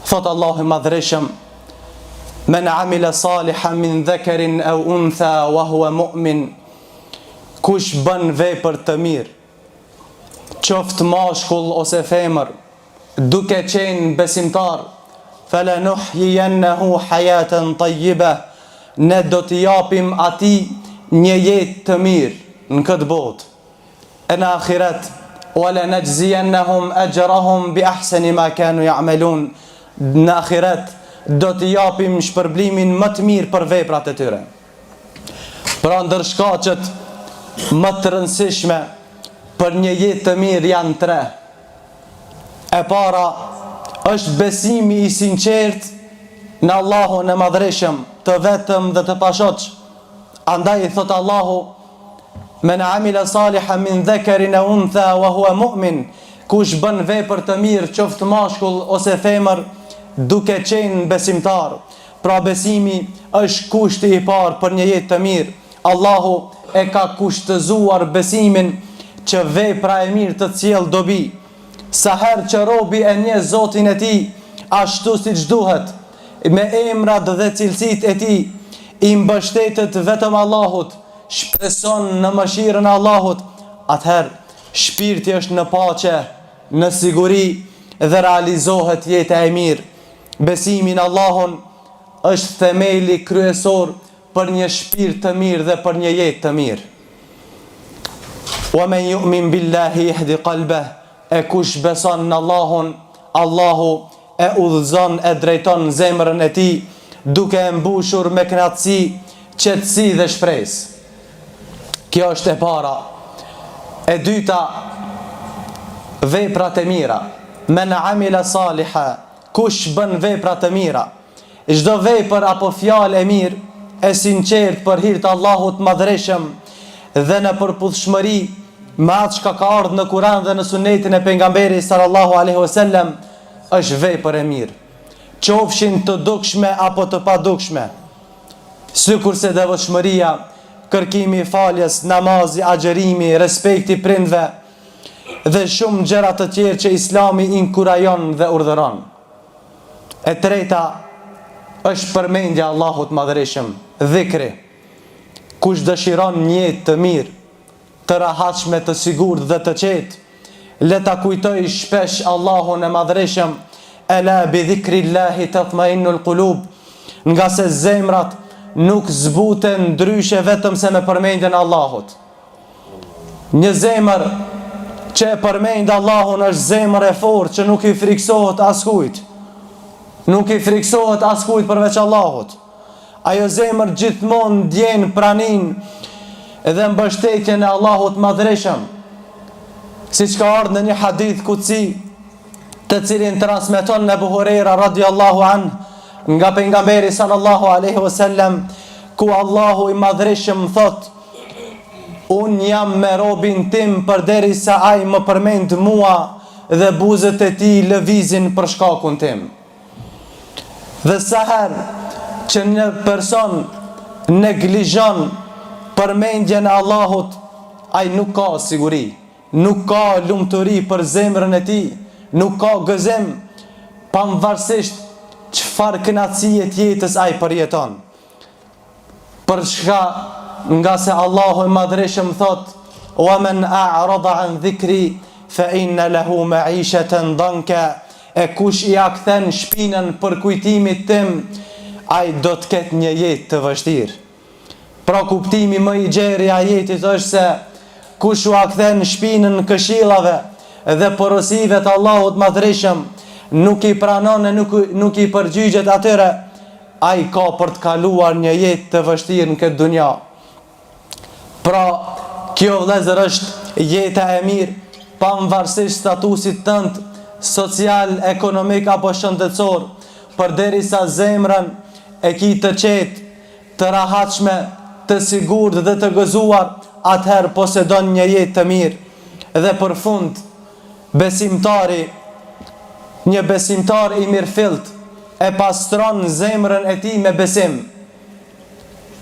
Thot Allahu i Madhreshëm: Men amila salihan min dhakarin aw untha wa huwa mu'min. Kush bën vepër të mirë, qoftë mashkull ose femër, duke qenë besimtar, falanuhyiyannahu hayatan tayyibah, ne do t'i japim atij një jetë të mirë në këtë botë. E në ahiret, wala najziyannahum ajrahum bi ahsani ma kanu ya'malun. Në ahiret do t'i japim shpërblimin më të mirë për veprat e tyre. Pra ndër shkaqet më të rëndësishme për një jetë të mirë janë tre. E para është besimi i sinqert në Allahun e Madhreshëm, të vetëm dhe të pashoq. Andaj i thot Allahu: Men amila salihan min dhakarin aw untha wa huwa mu'min. Kush bën vepër të mirë, qoftë mashkull ose femër, duke qenë besimtar. Pra besimi është kushti i parë për një jetë të mirë. Allahu e ka kushtëzuar besimin që vepra e mirë të sjellë dobi. Sa herë që robi e njeh Zotin e tij ashtu siç duhet, me emrat dhe cilësitë e tij, i mbështetet vetëm Allahut, shpreson në mëshirën e Allahut, atëherë shpirti është në paqe, në siguri dhe realizohet jeta e mirë. Besimi në Allahun është themeli kryesor për një shpirt të mirë dhe për një jetë të mirë. Wa men yu'min billahi yahdi qalbah. E kush beson në Allahun, Allahu e udhëzon, e drejton zemrën e tij, duke e mbushur me kënaqësi, qetësi dhe shpresë. Kjo është e para. E dyta, veprat e mira. Men amila saliha. Kush bën vepra të mira. Çdo vepër apo fjalë e mirë, e sinqert për hir të Allahut Madhreshëm dhe në përputhshmëri me atë çka ka ardhur në Kur'an dhe në Sunetin e pejgamberit sallallahu alaihi wasallam, është vepër e mirë. Qofshin të dukshme apo të padukshme. Sikurse devotshmëria, kërkimi i faljes, namazi, agjërimi, respekti prindve dhe shumë gjëra të tjerë që Islami inkurajon dhe urdhëron. E treta është përmendja Allahut Madhreshëm, dhikri. Kush dëshiron një jetë të mirë, të rahatshme, të sigurt dhe të qetë, le ta kujtoj shpesh Allahun e Madhreshëm. Ela bi dhikrillahi tatma'innul qulub. Nga se zemrat nuk zbuten ndryshe vetëm se me përmendjen e Allahut. Një zemër që e përmend Allahun është zemër e fortë që nuk i friksohet askujt. Nuk i friksohet askujt përveç Allahut. Ajo zemër gjithmonë ndjen praninë dhe mbështetjen e Allahut Madhreshëm. Siç ka ardhur në një hadith kutsi, të cilin transmeton Abu Huraira radhiyallahu anhu nga pejgamberi sallallahu alaihi wasallam, ku Allahu i Madhreshëm thot: Unë jam me robin tim përderisa ai më përmend mua dhe buzët e tij lëvizin për shkakun tim. Dhe sa herë që një person neglizhon përmendjen e Allahut, ai nuk ka siguri, nuk ka lumturi për zemrën e tij, nuk ka gëzim, pavarësisht çfarë kënaqësie të jetës ai përjeton. Për çka? Nga se Allahu i Madhreshëm thot: Wa man a'rada an dhikri fa inna lahu ma'ishatan danka. E kush i kthen shpinën për kujtimit tim, ai do të ketë një jetë të vështirë. Pra kuptimi më i gjerë i ajetit është se kush u kthen shpinën këshillave dhe porosive të Allahut Madhreshëm, nuk i pranon e nuk i përgjigjet atyre, ai ka për të kaluar një jetë të vështirë në këtë dunja. Pra, kjo vëllezër është jeta e mirë, pavarësisht statusit tënd social, ekonomik apo shëndetësor, përderisa zemrën e ki të qetë, të rahatshme, të sigurt dhe të gëzuar, atëherë posedon një jetë të mirë. Dhe për fund, besimtari, një besimtar i mirëfillt, e pastron zemrën e tij me besim,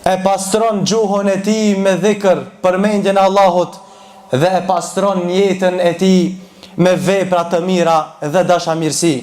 e pastron gjuhën e tij me dhikr, përmendjen e Allahut, dhe e pastron jetën e tij me vepra të mira dhe dashamirësi.